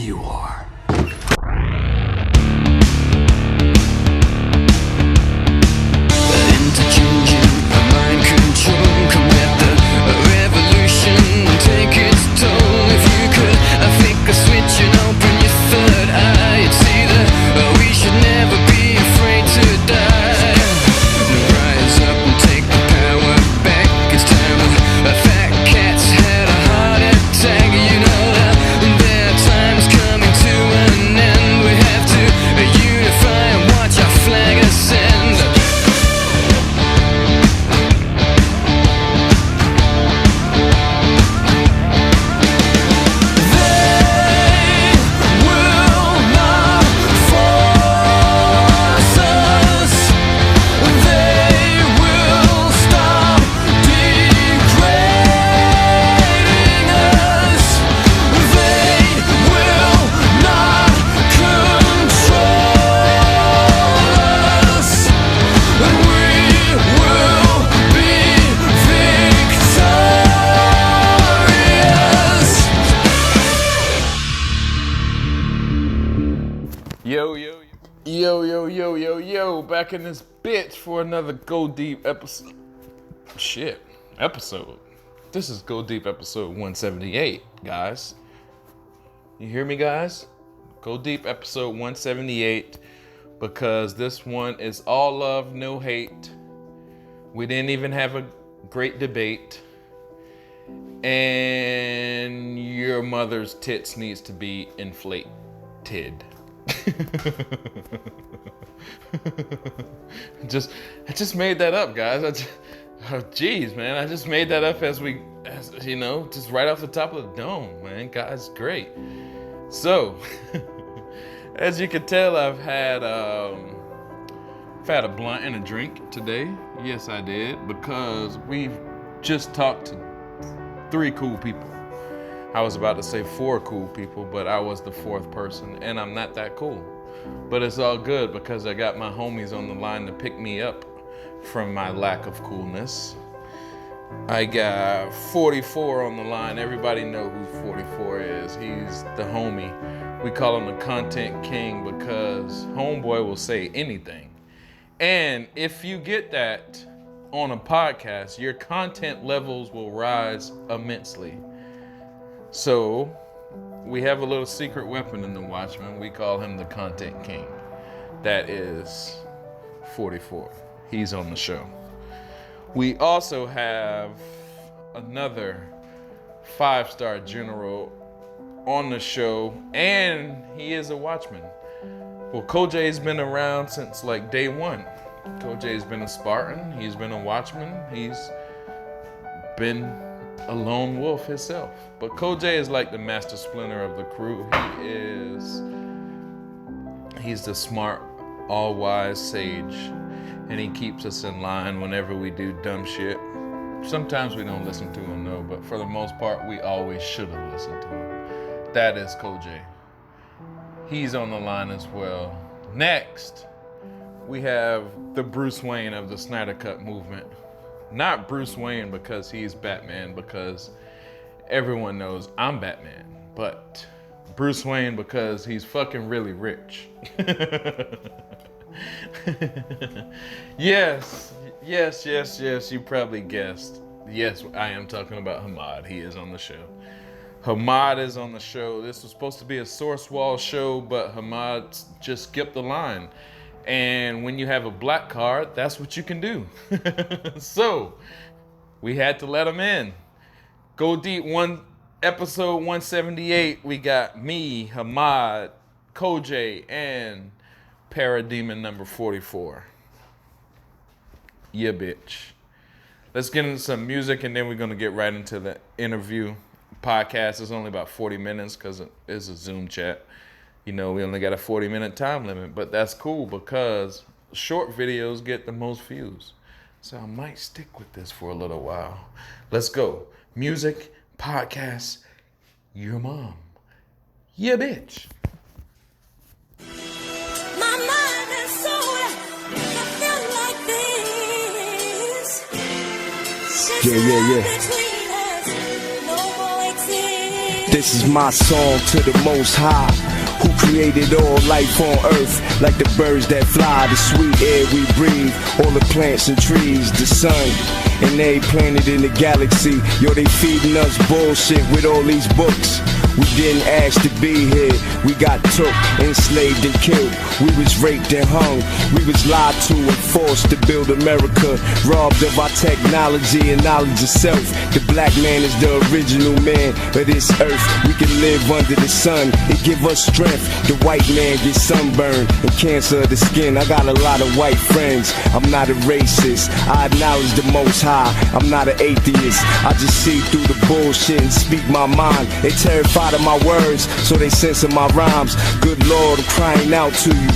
you are. Interchanging mind control, commit the revolution, take its toll. If you could flick a switch and open your third eye, you'd see that we should never be afraid to die. Rise up and take the power back. It's time fat cats had a heart attack. You know that their time's coming to an end. We have to unify and watch our flag ascend. Yo, back in this bitch for another Go Deep episode. Episode. This is Go Deep episode 178, guys. You hear me, guys? Go Deep episode 178, because this one is all love, no hate. We didn't even have a great debate. And your mother's tits needs to be inflated. I just made that up, guys. Jeez, man, I just made that up as you know, just right off the top of the dome, man. Guys, great. So, as you can tell, I've had a blunt and a drink today. Yes, I did, because we've just talked to 3 cool people. I was about to say 4 cool people, but I was the 4th person, and I'm not that cool. But it's all good, because I got my homies on the line to pick me up from my lack of coolness. I got 44 on the line. Everybody know who 44 is. He's the homie. We call him the content king because homeboy will say anything. And if you get that on a podcast, your content levels will rise immensely. So, we have a little secret weapon in the Watchmen. We call him the Content King. That is 44. He's on the show. We also have another 5-star general on the show, and he is a Watchman. Well, Kojay's been around since like day one. Kojay's been a Spartan. He's been a Watchman. He's been a lone wolf himself. But Kojay is like the master splinter of the crew. He's the smart, all-wise sage, and he keeps us in line whenever we do dumb shit. Sometimes we don't listen to him, though, but for the most part, we always should have listened to him. That is Kojay. He's on the line as well. Next, we have the Bruce Wayne of the Snyder Cut movement. Not Bruce Wayne because he's Batman, because everyone knows I'm Batman, but Bruce Wayne because he's fucking really rich. Yes, you probably guessed. Yes, I am talking about Hamad. He is on the show. Hamad is on the show. This was supposed to be a Source Wall show, but Hamad just skipped the line. And when you have a black card, that's what you can do. So, we had to let him in. Go Deep episode 178, we got me, Hamad, Kojay, and Parademon number 44. Yeah, bitch. Let's get into some music, and then we're going to get right into the interview. Podcast is only about 40 minutes because it's a Zoom chat. You know, we only got a 40-minute time limit, but that's cool because short videos get the most views. So I might stick with this for a little while. Let's go. Music, podcast, your mom. Yeah, bitch. My mind and soul, I feel like this. Yeah. Between us, no more exists. This is my song to the Most High, who created all life on earth, like the birds that fly, the sweet air we breathe, all the plants and trees, the sun, and every planet in the galaxy. Yo, they feeding us bullshit with all these books. We didn't ask to be here. We got took, enslaved and killed. We was raped and hung. We was lied to and forced to build America, robbed of our technology and knowledge of self. The black man is the original man of this earth. We can live under the sun, it give us strength. The white man gets sunburned and cancer of the skin. I got a lot of white friends, I'm not a racist. I acknowledge the Most High, I'm not an atheist. I just see through the bullshit and speak my mind. They terrified of my words, so they censor my rhymes. Good Lord, I'm crying out to you.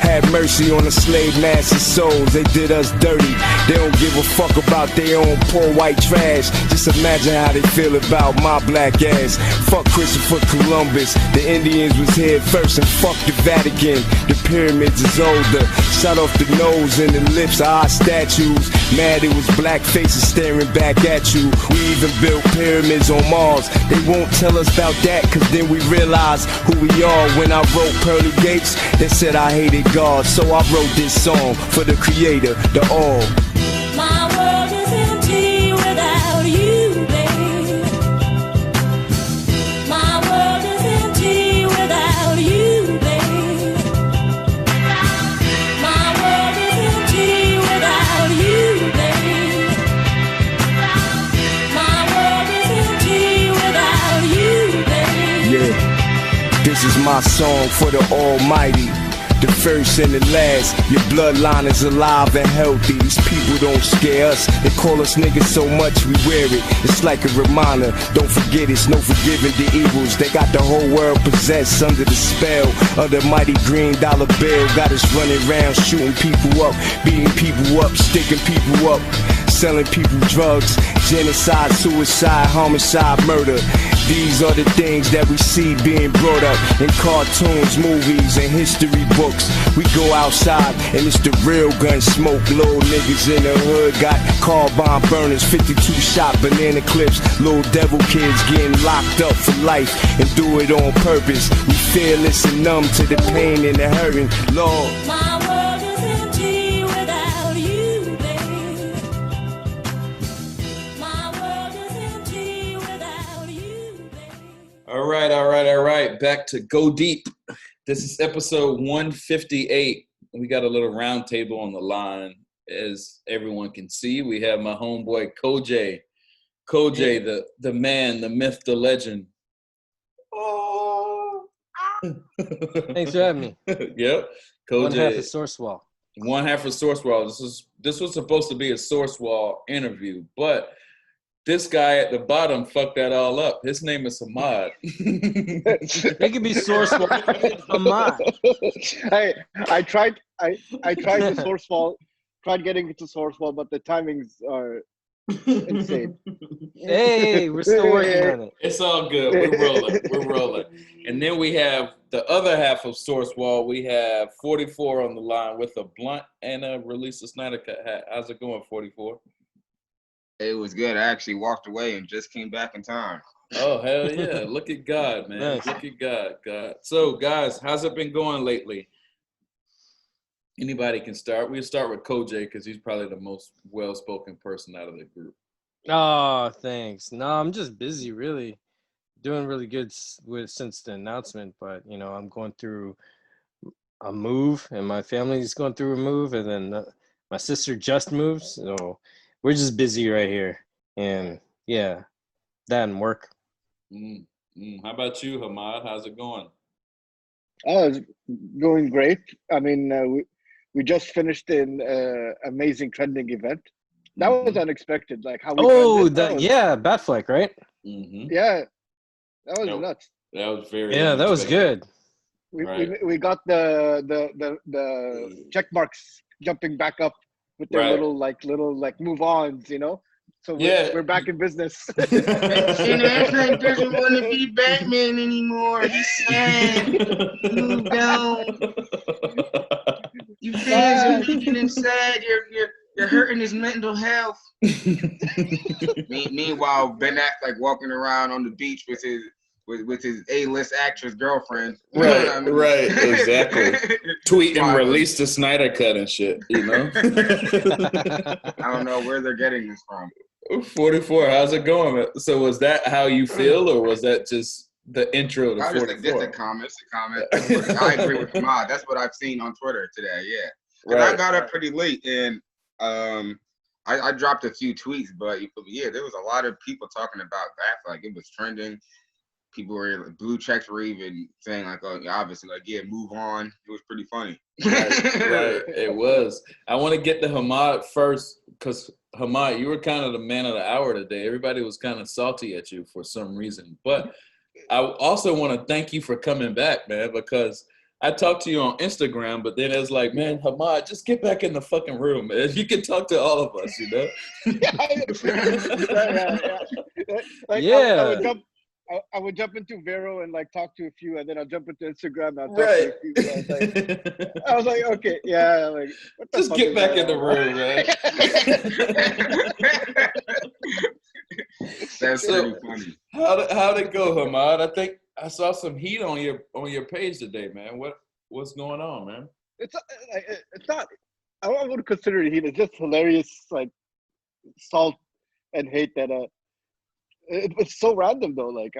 Have mercy on the slave master's souls. They did us dirty. They don't give a fuck about their own poor white trash. Just imagine how they feel about my black ass. Fuck Christopher Columbus. The Indians was here first, and fuck the Vatican. The pyramids is older. Shut off the nose and the lips of our statues. Mad it was black faces staring back at you. We even built pyramids on Mars. They won't tell us about that, cause then we realize who we are. When I wrote Pearly Gates, they said I hated God, so I wrote this song for the creator, the all. My world is empty without you, babe. My world is empty without you, babe. My world is empty without you, babe. My world is empty without you, babe. Yeah, this is my song for the Almighty, the first and the last. Your bloodline is alive and healthy. These people don't scare us. They call us niggas so much we wear it. It's like a reminder, don't forget it's no forgiving the evils. They got the whole world possessed under the spell of the mighty green dollar bill. Got us running around shooting people up, beating people up, sticking people up, selling people drugs, genocide, suicide, homicide, murder. These are the things that we see being brought up in cartoons, movies, and history books. We go outside and it's the real gun smoke. Little niggas in the hood got carbine burners, 52 shot banana clips. Little devil kids getting locked up for life and do it on purpose. We fearless and numb to the pain and the hurting. Lord, My world is empty without you, babe. My world is empty without you, babe. All right. Back to Go Deep. This is episode 158. We got a little round table on the line. As everyone can see, we have my homeboy Kojay. Kojay, the man, the myth, the legend. Oh. Thanks for having me. Yep. Kojay. One half is Source Wall. One half of Source Wall. This was supposed to be a Source Wall interview, but this guy at the bottom fucked that all up. His name is Hamad. It could be Source Wall. Hamad. I tried the Source Wall, tried getting into Source Wall, but the timings are insane. Hey, we're still working on it. It's all good. We're rolling. And then we have the other half of Source Wall. We have 44 on the line with a blunt and a Release a Snyder Cut hat. How's it going, 44? It was good. I actually walked away and just came back in time. Oh, hell yeah. Look at God, man. Nice. Look at God. So, guys, how's it been going lately? Anybody can start. We'll start with Kojay because he's probably the most well-spoken person out of the group. Oh, thanks. No, I'm just busy, really. Doing really good since the announcement, but, I'm going through a move, and my family's going through a move, and then my sister just moved, so we're just busy right here. And, yeah, that and work. How about you, Hamad? How's it going? Oh, it's going great. I mean, we just finished an amazing trending event. That was unexpected. Like how we trended. Yeah, Batfleck, right? Mm-hmm. Yeah, that was nuts. That was very That was good. We got the check marks jumping back up with their little move-ons, So we're back in business. Ben Affleck doesn't want to be Batman anymore. He's sad. He moved on. You fans are making him sad. You're hurting his mental health. Meanwhile, Ben Affleck walking around on the beach with with his A-list actress girlfriend. Right, I mean, right, exactly. Tweeting release the Snyder Cut and shit, you know? I don't know where they're getting this from. 44, how's it going? So was that how you feel, or was that just the intro to 44? I was just like, just a comment. I agree with Hamad. That's what I've seen on Twitter today, yeah. Because I got up pretty late, and I dropped a few tweets, but yeah, there was a lot of people talking about that. Like, it was trending. People were, blue checks were even saying, like, oh, obviously, like, yeah, move on. It was pretty funny. Right, it was. I want to get to Hamad first, because Hamad, you were kind of the man of the hour today. Everybody was kind of salty at you for some reason. But I also want to thank you for coming back, man, because I talked to you on Instagram, but then it was like, man, Hamad, just get back in the fucking room, man. You can talk to all of us, you know? Yeah. I would jump into Vero and like talk to a few, and then I'll jump into Instagram and I'll talk to a few. I was like, okay, yeah, like what the just fuck get is back that in the room, man. That's pretty funny. How'd it go, Hamad? I think I saw some heat on your page today, man. What's going on, man? It's not. I don't want to consider it heat. It's just hilarious, like salt and hate that it's so random though. Like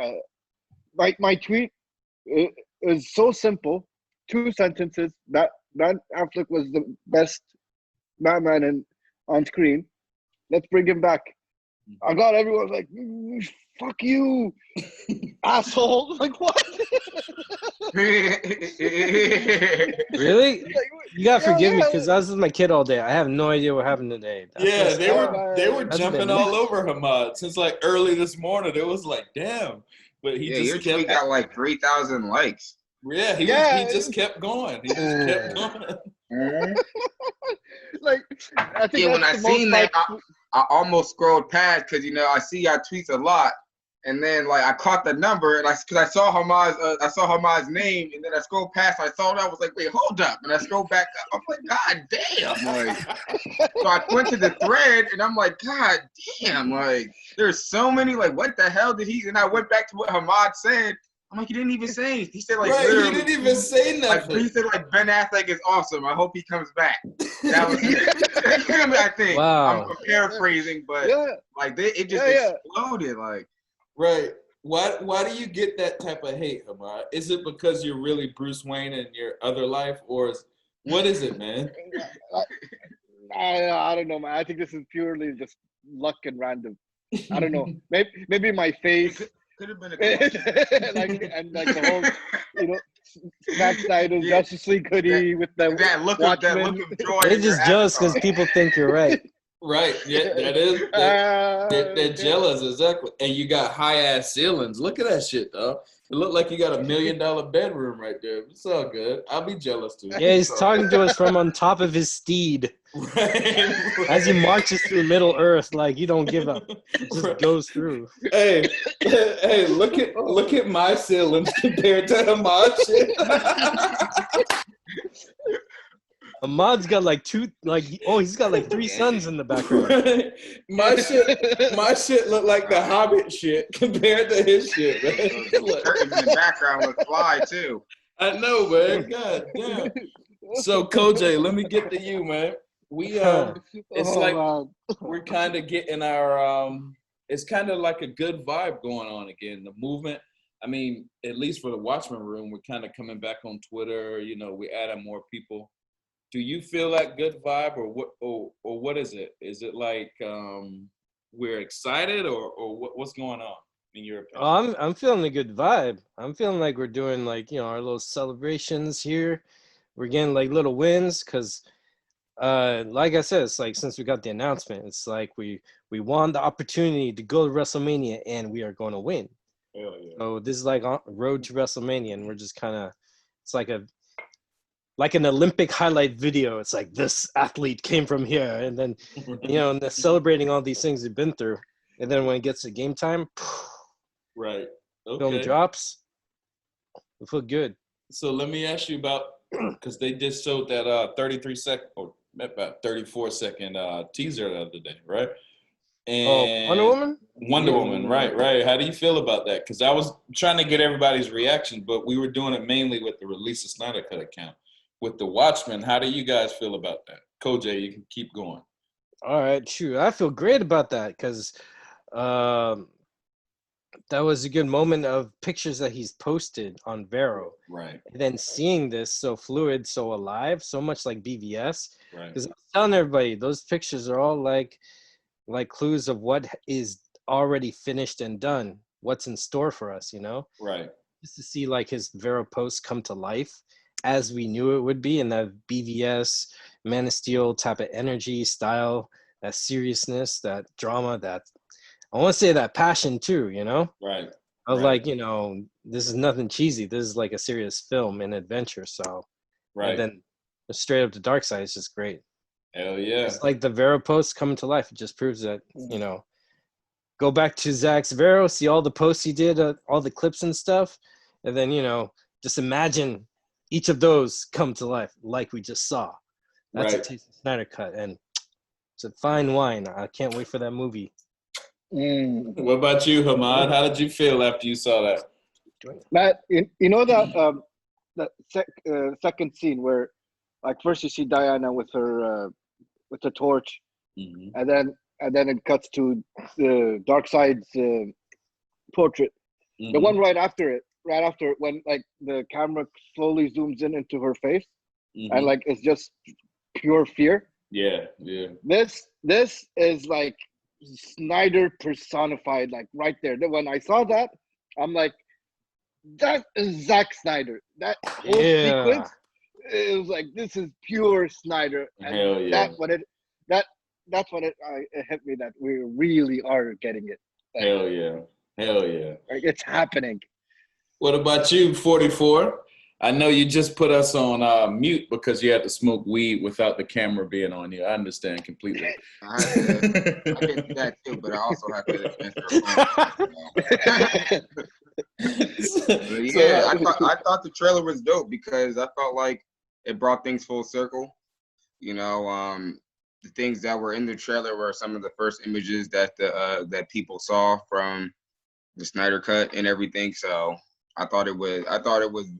my tweet is so simple, 2 sentences. That Ben Affleck was the best Batman on screen. Let's bring him back. I got everyone like, fuck you, asshole. Like, what? Really? You gotta forgive me, because I was with my kid all day. I have no idea what happened today. They were jumping all over Hamad since like early this morning. It was like, damn. But your tweet got like 3,000 likes. Yeah, he just kept going. He just kept going. Like, I think when I seen that, I almost scrolled past, because I see y'all tweets a lot, and then like I caught the number, and because I saw Hamad's name, and then I scrolled past, I saw that, I was like, wait, hold up, and I scrolled back up, I'm like, god damn, like, so I went to the thread, and I'm like, god damn, like, there's so many, like, what the hell did he? And I went back to what Hamad said. I'm like, he didn't even say anything. He said, like, literally, he didn't even say nothing. Like, he said, like, Ben Affleck is awesome. I hope he comes back. That was it. I think. Wow. I'm paraphrasing, but like, it just exploded. Like, right. Why do you get that type of hate, Hamad? Is it because you're really Bruce Wayne in your other life, or what is it, man? I don't know, man. I think this is purely just luck and random. I don't know. Maybe my face. Could have been a like the whole, Zack Snyder's Justice League hoodie with the look of joy. They're just jealous because people think you're right. Right. Yeah, that is. They're jealous, exactly. And you got high ass ceilings. Look at that shit, dog. It looked like you got $1 million bedroom right there. It's all good. I'll be jealous too. Yeah, he's talking to us from on top of his steed. Right. As he marches through Middle Earth, like, you don't give up. It just goes through. Hey, look at my ceilings compared to Hamad's shit. Ahmad's got like he's got like 3 sons in the background. Right. My shit look like the Hobbit shit compared to his shit, man. The curtains in the background look fly too. I know, man. God damn. So kojay, let me get to you, man. We it's like we're kind of getting our it's kind of like a good vibe going on again. The movement. I mean, at least for the Watchmen room, we're kind of coming back on Twitter. We added more people. Do you feel that good vibe, or what? Or what is it? Is it like we're excited, or what's going on in your opinion? I'm feeling a good vibe. I'm feeling like we're doing like our little celebrations here. We're getting like little wins because, like I said, it's like since we got the announcement, it's like we won the opportunity to go to WrestleMania and we are going to win. Hell yeah. So this is like on road to WrestleMania, and we're just kind of it's like an Olympic highlight video. It's like this athlete came from here, and then and they're celebrating all these things they've been through, and then when it gets to game time, right, film drops. We feel good. So let me ask you about, because they just showed that 33-second or about 34-second teaser the other day, right? And Wonder Woman? Wonder Woman, right. How do you feel about that? Because I was trying to get everybody's reaction, but we were doing it mainly with the Release the Snyder Cut account. With the Watchmen, how do you guys feel about that? Kojay, you can keep going. All right, shoot. I feel great about that because that was a good moment of pictures that he's posted on Vero. Right. And then seeing this so fluid, so alive, so much like BVS. Right. Because I'm telling everybody, those pictures are all like clues of what is already finished and done, what's in store for us, you know? Right. Just to see like his Vero posts come to life as we knew it would be in that BVS, Man of Steel type of energy, style, that seriousness, that drama, that I want to say that passion too, you know? Right. Of like, you know, this is nothing cheesy. This is like a serious film and adventure. So, right. And then straight up to Dark Side is just great. Hell yeah. It's like the Vero posts coming to life. It just proves that, you know, go back to Zach's Vero, see all the posts he did, all the clips and stuff. And then, you know, just imagine each of those come to life like we just saw. That's a taste of Snyder Cut. And it's a fine wine. I can't wait for that movie. What about you, Hamad? How did you feel after you saw that? Matt, you know that second scene where, like, first you see Diana with her torch, and then it cuts to the Darkseid's portrait. The one right after when like the camera slowly zooms in into her face, and like it's just pure fear. Yeah. This is like Snyder personified, like right there. When I saw that, I'm like, that is Zack Snyder. That whole sequence, it was like, this is pure Snyder. And hell yeah. That's when it hit me that we really are getting it. Like, Hell yeah. Like, it's happening. What about you, 44? I know you just put us on mute because you had to smoke weed without the camera being on you. I understand completely. I did that too, but I also have to yeah, I thought the trailer was dope because I felt like it brought things full circle. You know, the things that were in the trailer were some of the first images that that people saw from the Snyder Cut and everything. So I thought it was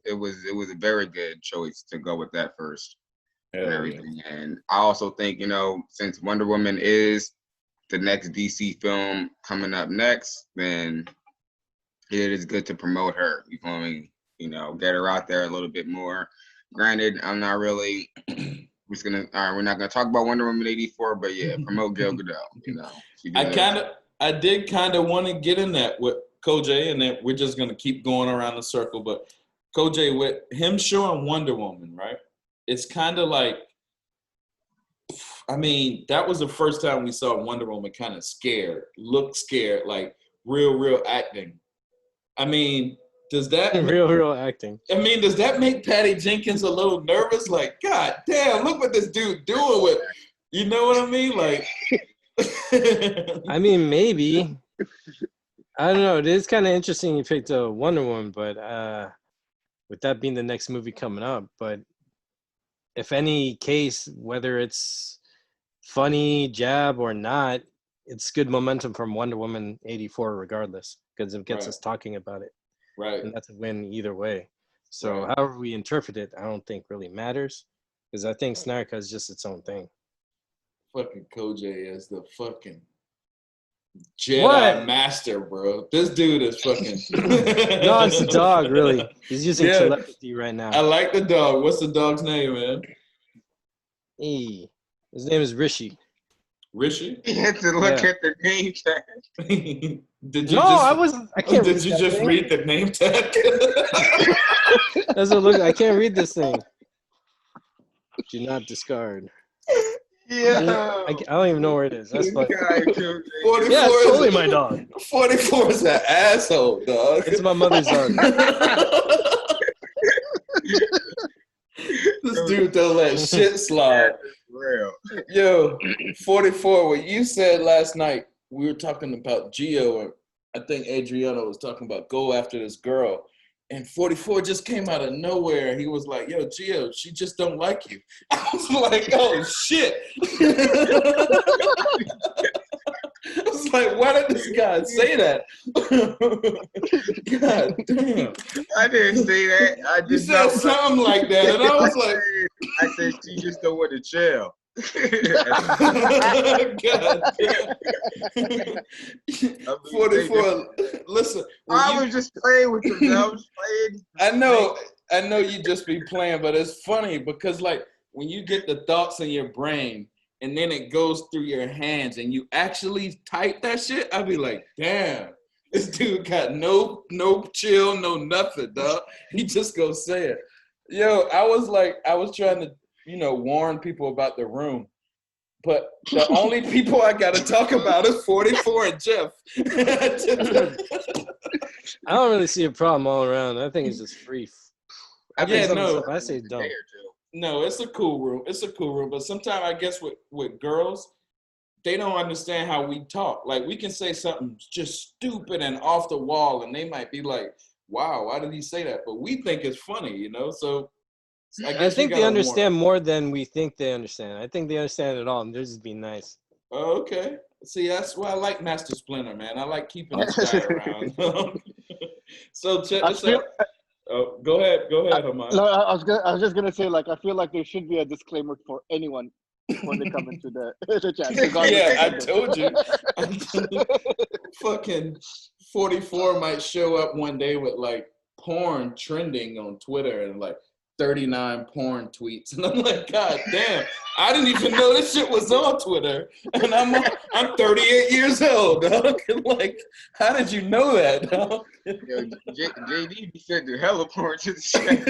a very good choice to go with that first and everything. Yeah. And I also think, you know, since Wonder Woman is the next DC film coming up next, then it is good to promote her. You feel me? You know, get her out there a little bit more. Granted, I'm not really we're not gonna talk about Wonder Woman 84, but yeah, promote Gal Gadot. You know, I did kind of want to get in that with Kojay, and then we're just going to keep going around the circle. But Kojay, with him showing Wonder Woman, right? It's kind of like, I mean, that was the first time we saw Wonder Woman kind of look scared, like real acting. I mean, does that real acting? I mean, does that make Patty Jenkins a little nervous? Like, God damn, look what this dude doing with, you know what I mean? Like, I mean, maybe. I don't know. It is kind of interesting you picked Wonder Woman, but with that being the next movie coming up, but if any case, whether it's funny, jab, or not, it's good momentum from Wonder Woman 84 regardless, because it gets us talking about it. Right. And that's a win either way. So however we interpret it, I don't think really matters, because I think Snyder Cut is just its own thing. Fucking Kojay is the fucking Jedi master, bro. This dude is fucking. No, it's a dog, really. He's using telepathy right now. I like the dog. What's the dog's name, man? His name is Rishi. Rishi? You had to look at the name tag. I wasn't. I can't. Did you just read the name tag? That's what look. I can't read this thing. Do not discard. Yeah. I don't even know where it is. That's funny. Yeah, it's totally my dog. 44 is an asshole, dog. It's my mother's dog. This dude don't let shit slide. Real. Yo, 44, what you said last night, we were talking about Gio, and I think Adriano was talking about go after this girl. And 44 just came out of nowhere. He was like, yo, Gio, she just don't like you. I was like, oh, shit. I was was like, why did this guy say that? God damn. I didn't say that. I You did said not. something like that, and I was like, I said she just don't want to chill. God damn. 44. Listen, I was just playing with them. I was playing. I know you just be playing, but it's funny because like when you get the thoughts in your brain and then it goes through your hands and you actually type that shit, I'd be like, damn, this dude got no chill, no nothing, dog. He just go say it. Yo, I was trying to, warn people about the room. But the only people I got to talk about is 44 and Jeff. I don't really see a problem all around. I think it's just free. I say dumb. No, it's a cool room. It's a cool room. But sometimes I guess with girls, they don't understand how we talk. Like we can say something just stupid and off the wall, and they might be like, wow, why did he say that? But we think it's funny, So I think they understand more than we think they understand. I think they understand it all, and they're just being nice. Oh, okay. See, that's why I like Master Splinter, man. I like keeping this guy around. So check this out. Oh, go ahead, Hamad. No, I was just gonna say, like, I feel like there should be a disclaimer for anyone when they come into the chat. Yeah, I told you. Fucking 44 might show up one day with like porn trending on Twitter and like 39 porn tweets, and I'm like, God damn, I didn't even know this shit was on Twitter, and I'm 38 years old, dog. Like, how did you know that, dog? Yo, JD be sending hella porn to the shit.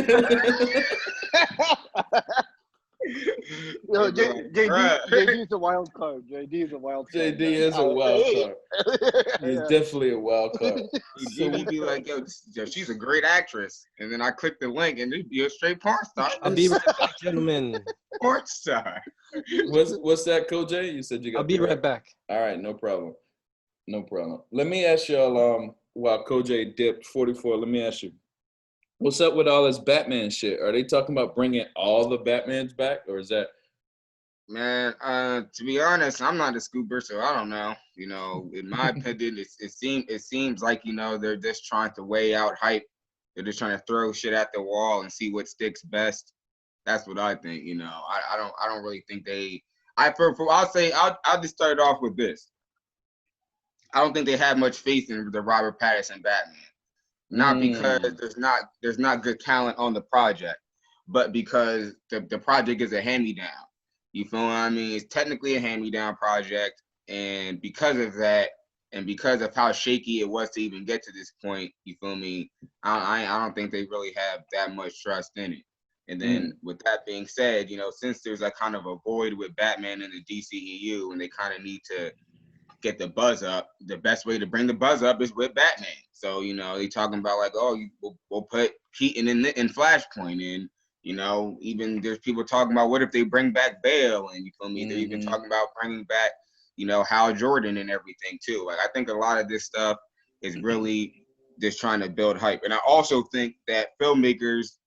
Yo, JD is a wild card. JD is a wild card. JD is a wild card. He's definitely a wild card. JD be like, yo, she's a great actress. And then I click the link and it'd be a straight porn star. I'll be right back, gentlemen. Porn star. What's that, Kojay? You said you got. I'll be right back. All right, no problem. No problem. Let me ask y'all, while Kojay dipped 44, let me ask you, what's up with all this Batman shit? Are they talking about bringing all the Batmans back, or is that? Man, to be honest, I'm not a scooper, so I don't know. In my opinion, it seems like they're just trying to weigh out hype. They're just trying to throw shit at the wall and see what sticks best. That's what I think. I don't really think they. I'll just start off with this. I don't think they have much faith in the Robert Pattinson Batman. Not because there's not good talent on the project, but because the project is a hand-me-down. You feel what I mean? It's technically a hand-me-down project, and because of that, and because of how shaky it was to even get to this point, you feel me? I don't think they really have that much trust in it. And then with that being said, since there's a kind of a void with Batman in the DCEU, and they kind of need to get the buzz up, the best way to bring the buzz up is with Batman. So, they talking about like, oh, we'll put Keaton in Flashpoint, and, even there's people talking about what if they bring back Bale, and you feel me? They're even talking about bringing back, Hal Jordan and everything too. Like, I think a lot of this stuff is really just trying to build hype. And I also think that filmmakers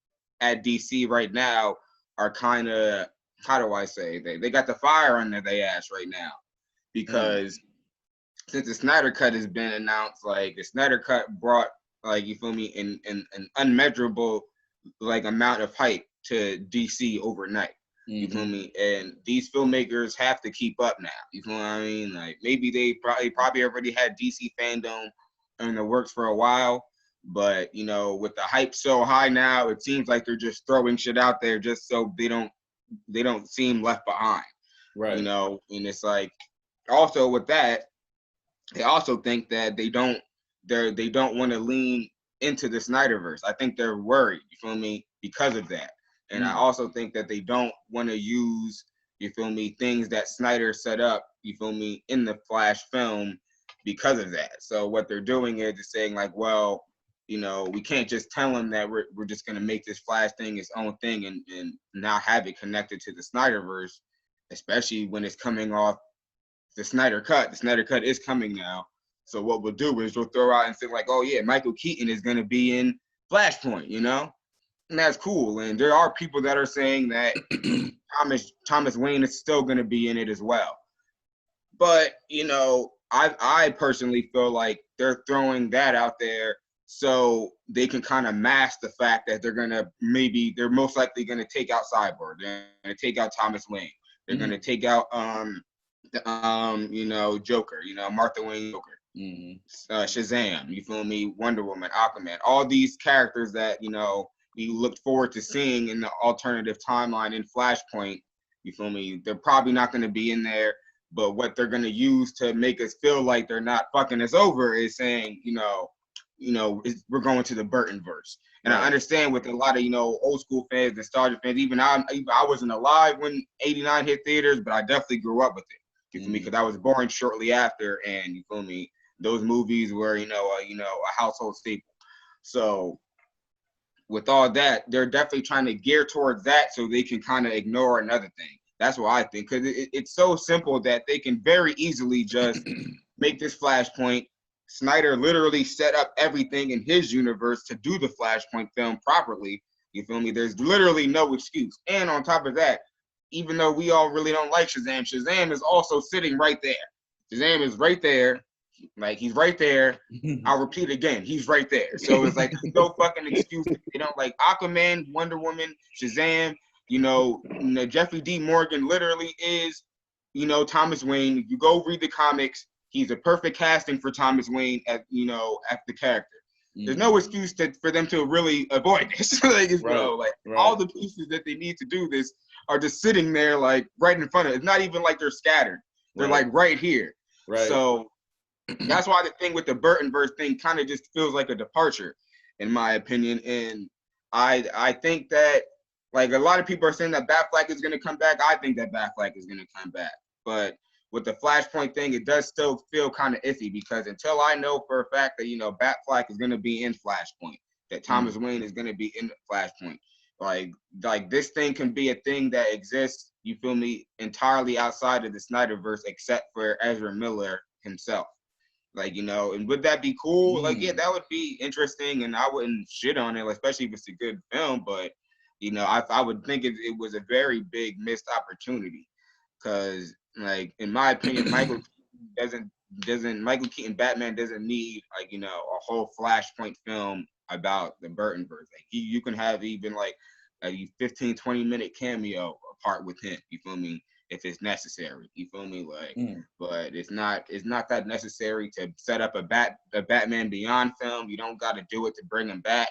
at DC right now are kind of, how do I say, they got the fire under their ass right now, because since the Snyder Cut has been announced, like the Snyder Cut brought, like, you feel me, an unmeasurable like amount of hype to DC overnight. You feel me? And these filmmakers have to keep up now. You feel what I mean? Like, maybe they probably already had DC fandom in the works for a while, but with the hype so high now, it seems like they're just throwing shit out there just so they don't seem left behind. Right. And it's like, also with that, they also think that they don't want to lean into the Snyderverse. I think they're worried, you feel me, because of that. And I also think that they don't want to use, you feel me, things that Snyder set up, you feel me, in the Flash film because of that. So what they're doing is just saying like, well, we can't just tell them that we're just going to make this Flash thing its own thing and not have it connected to the Snyderverse, especially when it's coming off the Snyder Cut. The Snyder Cut is coming now. So what we'll do is we'll throw out and say like, oh yeah, Michael Keaton is going to be in Flashpoint, and that's cool. And there are people that are saying that Thomas Wayne is still going to be in it as well. But, I personally feel like they're throwing that out there so they can kind of mask the fact that they're most likely gonna take out Cyborg, they're gonna take out Thomas Wayne, they're gonna take out Joker, Martha Wayne Joker, Shazam, you feel me, Wonder Woman, Aquaman, all these characters that we looked forward to seeing in the alternative timeline in Flashpoint. You feel me? They're probably not going to be in there, but what they're going to use to make us feel like they're not fucking us over is saying, we're going to the Burton verse. And I understand with a lot of, old school fans, nostalgia fans, even I wasn't alive when 89 hit theaters, but I definitely grew up with it. You feel me? Because I was born shortly after, and you feel me? Those movies were, a household staple. So with all that, they're definitely trying to gear towards that so they can kind of ignore another thing. That's what I think, because it's so simple that they can very easily just make this Flashpoint. Snyder literally set up everything in his universe to do the Flashpoint film properly. You feel me? There's literally no excuse. And on top of that, even though we all really don't like Shazam, Shazam is also sitting right there. Shazam is right there. Like, he's right there. I'll repeat again. He's right there. So it's like no fucking excuse. They don't like Aquaman, Wonder Woman, Shazam. Jeffrey D. Morgan literally is, Thomas Wayne. If you go read the comics, he's a perfect casting for Thomas Wayne at the character. There's no excuse for them to really avoid this. All the pieces that they need to do this are just sitting there, like, right in front of it. It's not even like they're scattered. They're like right here. Right. So that's why the thing with the Burtonverse thing kind of just feels like a departure, in my opinion. And I think that, like, a lot of people are saying that Batfleck is going to come back. I think that Batfleck is going to come back. But with the Flashpoint thing, it does still feel kind of iffy, because until I know for a fact that, Batfleck is going to be in Flashpoint, that Thomas Wayne is going to be in Flashpoint, like this thing can be a thing that exists, you feel me, entirely outside of the Snyderverse, except for Ezra Miller himself. And would that be cool? Yeah, that would be interesting, and I wouldn't shit on it, especially if it's a good film. But I would think it was a very big missed opportunity, because, like, in my opinion, Michael Keaton Batman doesn't need a whole Flashpoint film about the Burtonverse. Like, you can have even like a 15-20 minute cameo part with him. You feel me? If it's necessary, you feel me? But it's not that necessary to set up a Batman Beyond film. You don't got to do it to bring him back.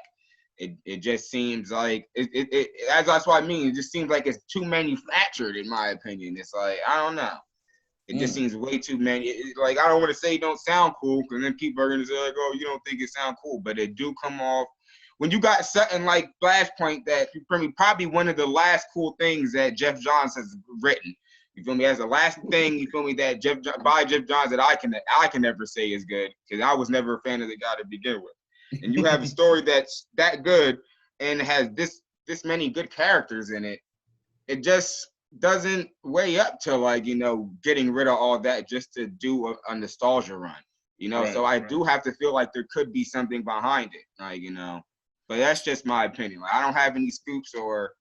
It just seems like that's what I mean. It just seems like it's too manufactured, in my opinion. It's like, I don't know. It just seems way too I don't want to say it don't sound cool, because then people are gonna say like, oh, you don't think it sound cool, but it do come off. When you got something like Flashpoint, that probably one of the last cool things that Jeff Johns has written. You feel me? As the last thing, you feel me, that Jeff Johns that I can never say is good, because I was never a fan of the guy to begin with. And you have a story that's that good and has this many good characters in it. It just doesn't weigh up to getting rid of all that just to do a nostalgia run. So I do have to feel like there could be something behind it. But that's just my opinion. I don't have any scoops or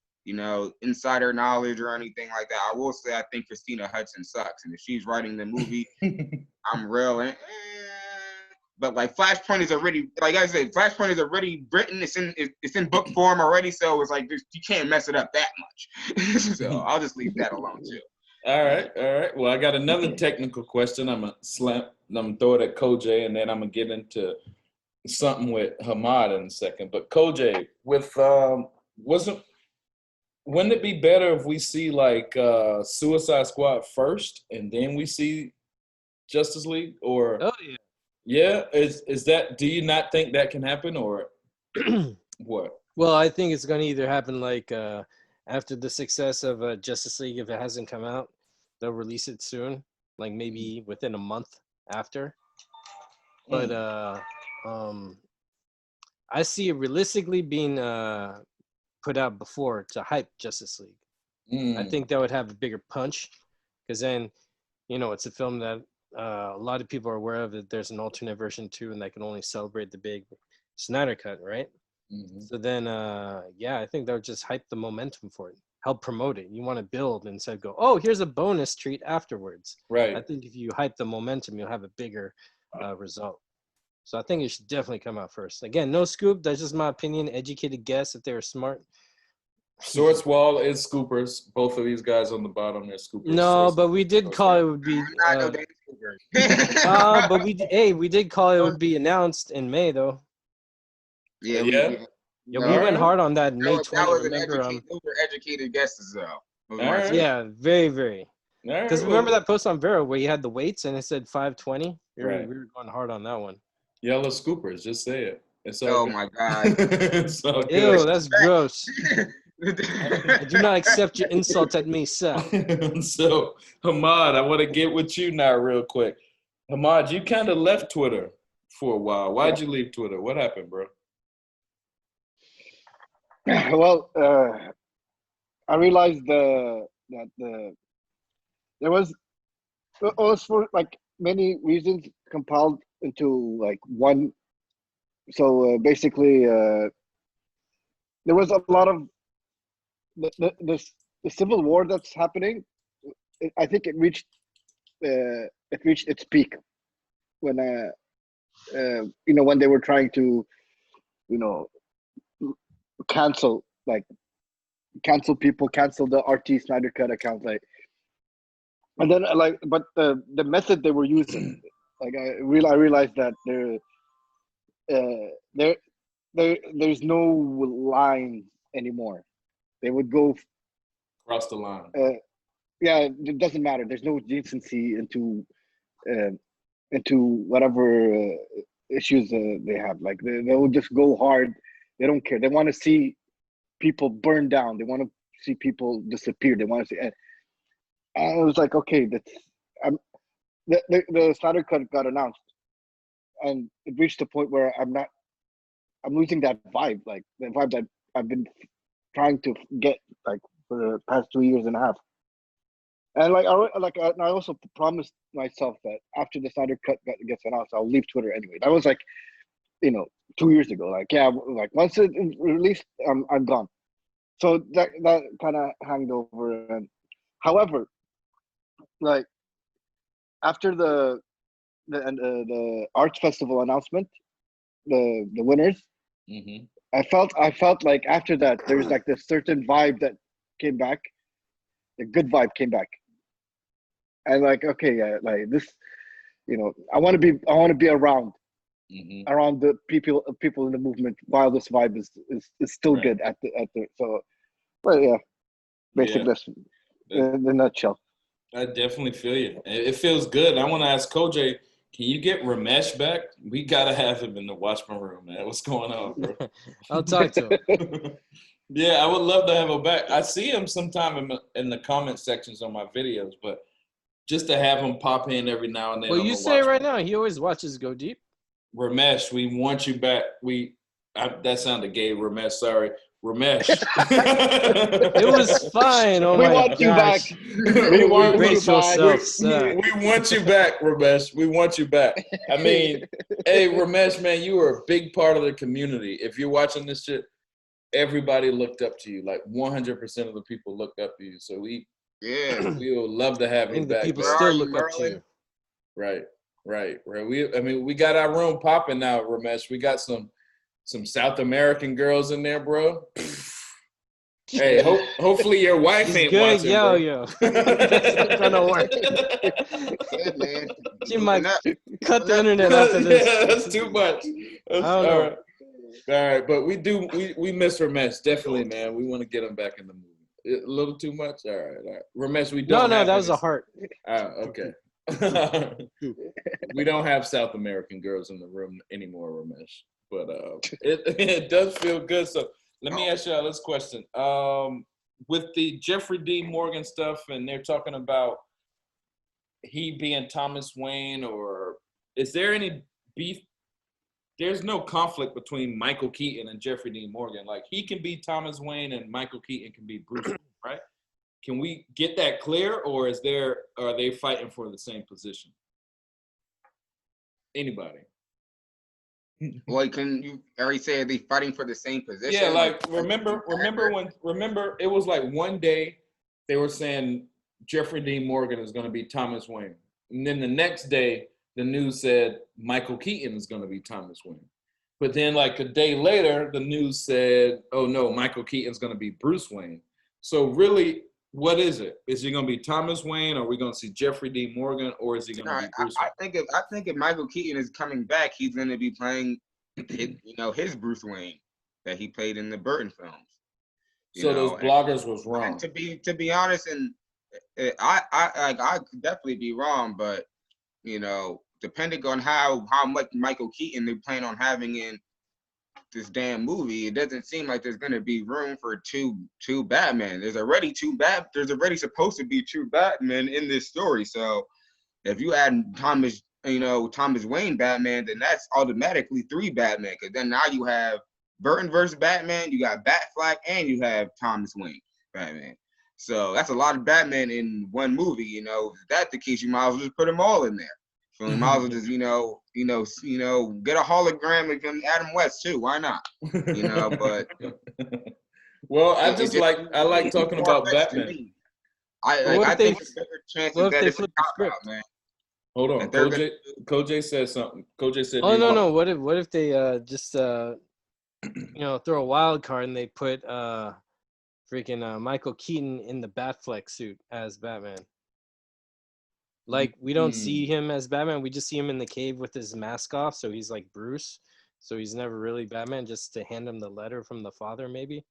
insider knowledge or anything like that. I will say I think Christina Hudson sucks, and if she's writing the movie, I'm real. But Flashpoint is already, like I said, Flashpoint is already written. It's in book form already, so it's like you can't mess it up that much. So I'll just leave that alone too. All right. Well, I got another technical question. I'm gonna throw it at Kojay, and then I'm gonna get into something with Hamad in a second. But Kojay, wouldn't it be better if we see Suicide Squad first and then we see Justice League? Or yeah, is that? Do you not think that can happen, or what? Well, I think it's going to either happen after the success of Justice League, if it hasn't come out, they'll release it soon, like maybe within a month after. But I see it realistically being put out before to hype Justice League. I think that would have a bigger punch, because then, it's a film that a lot of people are aware of, that there's an alternate version too, and that can only celebrate the big Snyder cut, right? So then, I think that would just hype the momentum for it. help promote it. You want to build instead of go, oh, here's a bonus treat afterwards. Right. I think if you hype the momentum, you'll have a bigger result. So I think it should definitely come out first. Again, no scoop. That's just my opinion. Educated guess if they were smart. Source Wall is scoopers. Both of these guys on the bottom, they're scoopers. No, but we did call it would be. I know Dave Cooper. But we did call it would be announced in May though. Yeah, Yeah? Yeah, No, we went Alright. hard on that that May was, 20. that was an Remember? educated, those were educated guesses though. Those were my- Alright. Yeah, very, very. All right, Because well, remember that post on Vero where you had the weights and it said 520? Right. We were going hard on that one. Yellow scoopers, just say it. It's all Oh good. my God. It's all Ew, good. that's gross. I do not accept your insult at me, sir. So, Hamad, I want to get with you now real quick. Hamad, you kind of left Twitter for a while. Why'd you leave Twitter? What happened, bro? Well, I realized there was for like many reasons compiled into like one. So basically, there was a lot of the civil war that's happening. I think it reached its peak when when they were trying to cancel people, cancel the RT Snyder Cut account, like, and then but the method they were using, like I realized that there's no line anymore. They would go Cross the line. yeah, it doesn't matter. There's no decency into whatever issues they have. Like they will just go hard. They don't care. They want to see people burn down. They want to see people disappear. They want to see. And it was like, okay, the Snyder Cut got announced, and it reached a point where I'm losing that vibe, like the vibe that I've been trying to get like for the past 2 years and a half. And I also promised myself that after the Snyder Cut gets announced, I'll leave Twitter anyway. That was like, 2 years ago. Like, yeah, like once it's released, I'm gone. So that kind of hanged over. And however, like after the arts festival announcement, the winners, Mm-hmm. I felt like after that there's like this certain vibe that came back, the good vibe came back, and like, okay, yeah, like this, I want to be around the people in the movement while this vibe is still Right. good at the so, well, yeah, basically that's in a nutshell. I definitely feel you. It feels good. I want to ask Kojay, can you get Ramesh back? We got to have him in the Watchman room, man. What's going on, bro? I'll talk to him. Yeah, I would love to have him back. I see him sometime in the comment sections on my videos, but just to have him pop in every now and then. Well, on you the say Watchmen. right now, he always watches Go Deep. Ramesh, we want you back. That sounded gay, Ramesh. Sorry. Ramesh. It was fine. Oh We my want you back. gosh. We want you Brace back. yourself, sir. We want you back, Ramesh. We want you back. I mean, hey, Ramesh, man, you are a big part of the community. If you're watching this shit, everybody looked up to you. Like 100% of the people looked up to you. So we would love to I have you think the back. people bro. still look up to you. Right. We got our room popping now, Ramesh. We got some South American girls in there, bro. Hey, hopefully your wife He's ain't good, watching, yo. That's not gonna work. Yeah, man. She might Moving up. cut the internet after this. Yeah, that's too much. I don't know. All right, but we miss Ramesh definitely, man. We want to get him back in the movie. A little too much. All right. Ramesh, we don't. No, that was a heart. Okay. We don't have South American girls in the room anymore, Ramesh. But it does feel good. So let me ask y'all this question. With the Jeffrey D. Morgan stuff, and they're talking about he being Thomas Wayne, or is there any beef? There's no conflict between Michael Keaton and Jeffrey D. Morgan. Like, he can be Thomas Wayne and Michael Keaton can be Bruce Wayne, right? Can we get that clear, or are they fighting for the same position? Anybody? Like, can you already say they fighting for the same position? Yeah, like remember it was like one day they were saying Jeffrey Dean Morgan is going to be Thomas Wayne, and then the next day the news said Michael Keaton is going to be Thomas Wayne. But then like a day later the news said, oh no, Michael Keaton's going to be Bruce Wayne. So really, what is it? Is he going to be Thomas Wayne, or are we going to see Jeffrey Dean Morgan, or is he going to be Bruce Wayne? I think if Michael Keaton is coming back, he's going to be playing, his Bruce Wayne that he played in the Burton films. So those bloggers was wrong. To be honest, and I could definitely be wrong, but depending on how much Michael Keaton they plan on having in this damn movie, it doesn't seem like there's going to be room for two Batman. There's already supposed to be two Batmen in this story. So if you add Thomas Wayne Batman, then that's automatically three Batman. Because then now you have Burton versus Batman, you got Batfleck, and you have Thomas Wayne Batman. So that's a lot of Batman in one movie. If that's the case, you might as well just put them all in there. So you might as well just get a hologram of him, Adam West too. Why not? But well, I like talking about Batman. I think there's better chances that it's a cop-out, man. Hold on, Kojay said something. Kojay said, "Oh no! What if they just throw a wild card and they put freaking Michael Keaton in the Batfleck suit as Batman? Like we don't see him as Batman. We just see him in the cave with his mask off, so he's like Bruce. So he's never really Batman. Just to hand him the letter from the father, maybe."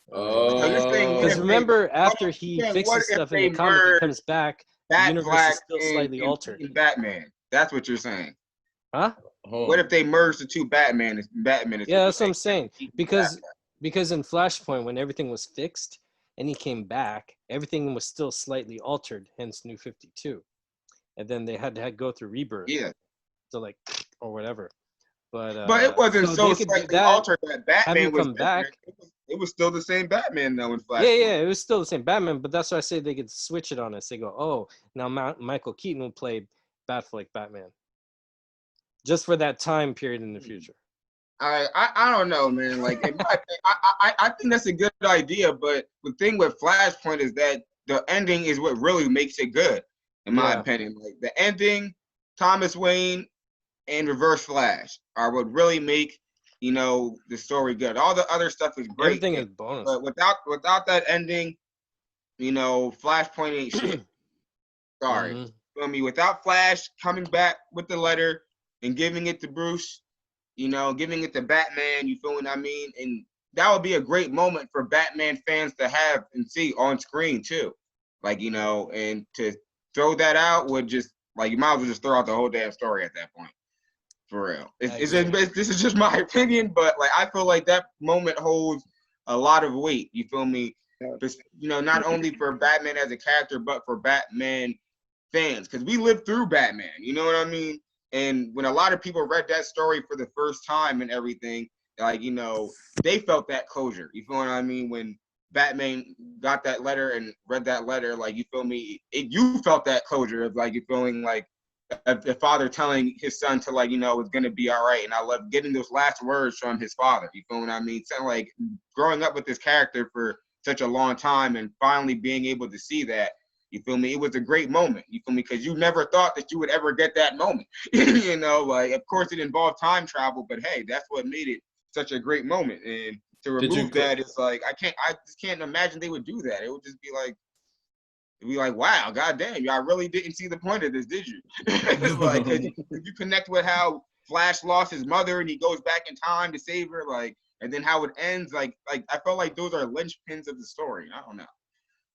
Because remember, after he fixes stuff in the comic, he comes back. The universe is still slightly altered. Batman. That's what you're saying. Huh? What if they merge the two Batman? Yeah, that's what I'm saying. Because in Flashpoint, when everything was fixed and he came back, everything was still slightly altered. Hence, New 52. And then they had to go through rebirth. Yeah. So or whatever. But it wasn't so slightly altered that Batman was back. It was still the same Batman though in Flash. Yeah, it was still the same Batman, but that's why I say they could switch it on us. They go, oh, now Michael Keaton will play Batfleck Batman. Just for that time period in the future. I don't know, man. Like in my I think that's a good idea, but the thing with Flashpoint is that the ending is what really makes it good, in my opinion. Like the ending, Thomas Wayne and Reverse Flash are what really make the story good. All the other stuff is great. Everything is bonus. But without that ending, Flashpoint ain't shit. Sorry. Mm-hmm. Feel me? Without Flash coming back with the letter and giving it to Bruce, giving it to Batman, you feel what I mean? And that would be a great moment for Batman fans to have and see on screen too. Like, and to throw that out would just, like, you might as well just throw out the whole damn story at that point. For real. This is just my opinion, but like I feel like that moment holds a lot of weight. You feel me? Just, not only for Batman as a character, but for Batman fans. Because we lived through Batman, you know what I mean? And when a lot of people read that story for the first time and everything, like, they felt that closure. You feel what I mean? When Batman got that letter and read that letter, like, you feel me? You felt that closure of, like, you feeling like a father telling his son to, like, it's going to be all right. And I love getting those last words from his father. You feel what I mean? So, like, growing up with this character for such a long time and finally being able to see that, you feel me? It was a great moment. You feel me? Because you never thought that you would ever get that moment. Like, of course it involved time travel, but hey, that's what made it such a great moment. And to remove that, it's like, I just can't imagine they would do that. It would just be like, wow, goddamn, I really didn't see the point of this, did you? Like, cause you connect with how Flash lost his mother and he goes back in time to save her, like, and then how it ends, like I felt like those are linchpins of the story. I don't know.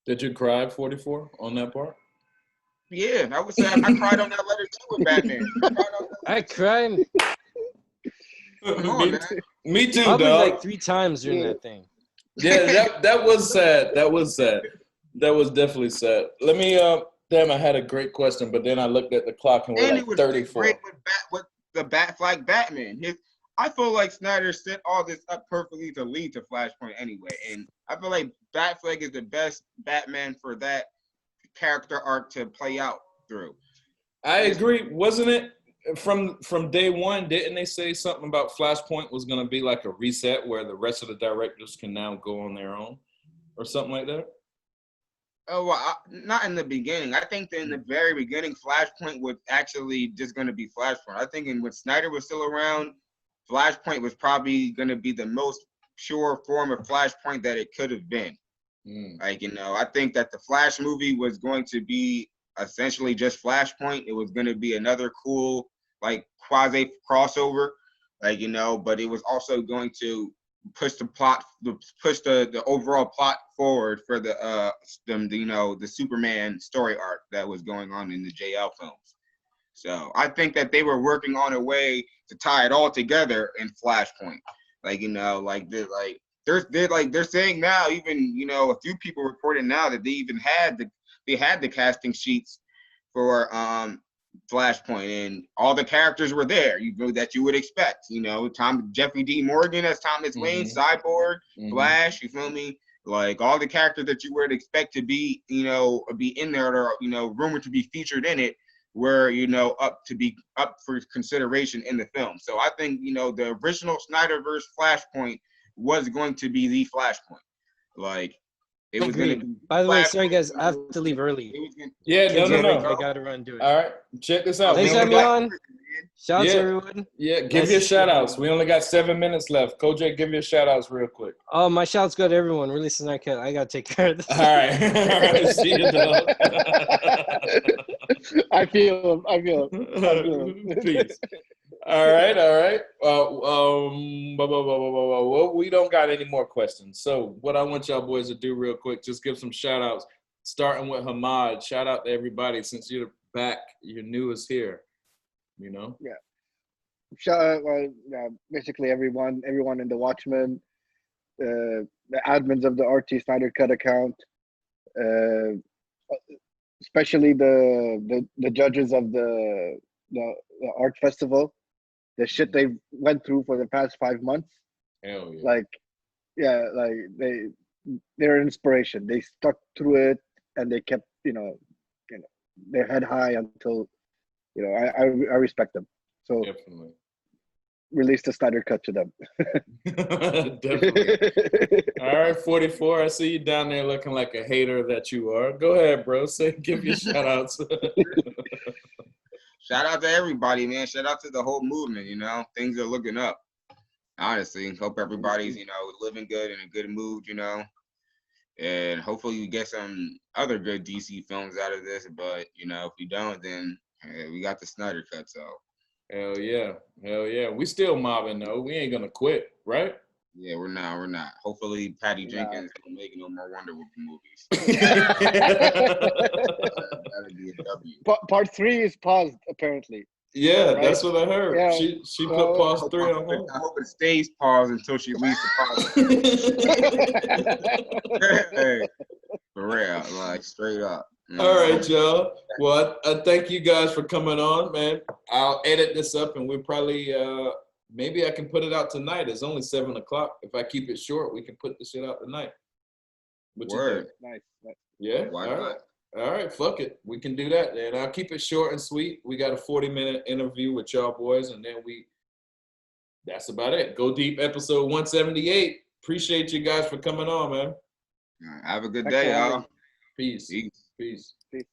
Did you cry 44 on that part? Yeah, I would say I cried on that letter too with Batman. I cried. Come on, man. Me too, Probably dog. like 3 times during that thing. Yeah, that was sad. That was sad. That was definitely sad. Let me damn, I had a great question, but then I looked at the clock and we're like 34. Great with the Batfleck Batman. I feel like Snyder set all this up perfectly to lead to Flashpoint anyway. And I feel like Batfleck is the best Batman for that character arc to play out through. I agree. Wasn't it? from day one, didn't they say something about Flashpoint was going to be like a reset where the rest of the directors can now go on their own or something like that? Oh, well, not in the beginning. I think that in the very beginning, Flashpoint was actually just going to be Flashpoint. I think when Snyder was still around, Flashpoint was probably going to be the most pure form of Flashpoint that it could have been. Like, you know, I think that the Flash movie was going to be essentially just Flashpoint. It was going to be another cool, like, quasi crossover, like, you know, but it was also going to push the overall plot forward for the you know, the Superman story arc that was going on in the JL films. So I think that they were working on a way to tie it all together in Flashpoint. Like, you know, they're saying now, even, you know, a few people reported now that they even had the casting sheets for Flashpoint, and all the characters were there, you know, that you would expect. You know, Jeffrey D. Morgan as Thomas Wayne, Cyborg, Flash. You feel me? Like all the characters that you would expect to be, you know, be in there, or, you know, rumored to be featured in it, were, you know, up for consideration in the film. So I think, you know, the original Snyderverse Flashpoint was going to be the Flashpoint. Like, it was going to be. By the way, sorry guys, I have to leave early. Yeah, no. I gotta run do it. All right, check this out. Thanks for having me on. Shout out to everyone. Yeah, give your shout outs. We only got 7 minutes left. Kojay, give your shout outs real quick. Oh, my shout's go to everyone. Release the Nightcat. I gotta take care of this. All right. All right. See you, dog. I feel him. Peace. All right. Well, we don't got any more questions. So what I want y'all boys to do real quick, just give some shout outs, starting with Hamad. Shout out to everybody, since you're back, you're newest here, you know? Yeah. Shout out, basically everyone in the Watchmen, the admins of the RT Snyder Cut account, especially the judges of the art festival. The shit they went through for the past 5 months. Hell yeah. They're an inspiration. They stuck through it, and they kept, you know, their head high until, you know, I respect them. So definitely release the Snyder Cut to them. Definitely. All right, 44. I see you down there looking like a hater that you are. Go ahead, bro. Give your shout outs. Shout out to everybody, man. Shout out to the whole movement, you know. Things are looking up. Honestly, hope everybody's, you know, living good, in a good mood, you know. And hopefully you get some other good DC films out of this. But, you know, if we don't, then we got the Snyder Cut, so. Hell yeah. We still mobbing, though. We ain't gonna quit, right? Yeah, we're not. Hopefully Patty Jenkins don't make no more Wonder Woman movies. That'd be a W. Part 3 is paused, apparently. Yeah, right? That's what I heard. Yeah. She put pause 3 on hold. I hope it stays paused until she leaves the pause. Hey, for real, like straight up. All right, y'all. Well, I thank you guys for coming on, man. I'll edit this up, and we'll probably maybe I can put it out tonight. It's only 7 o'clock. If I keep it short, we can put the shit out tonight. What you think? Nice. Yeah. Why all not? All right, fuck it. We can do that. And I'll keep it short and sweet. We got a 40-minute interview with y'all boys, and then that's about it. Go Deep episode 178. Appreciate you guys for coming on, man. Have a good day, y'all. Peace. Peace. Peace. Peace.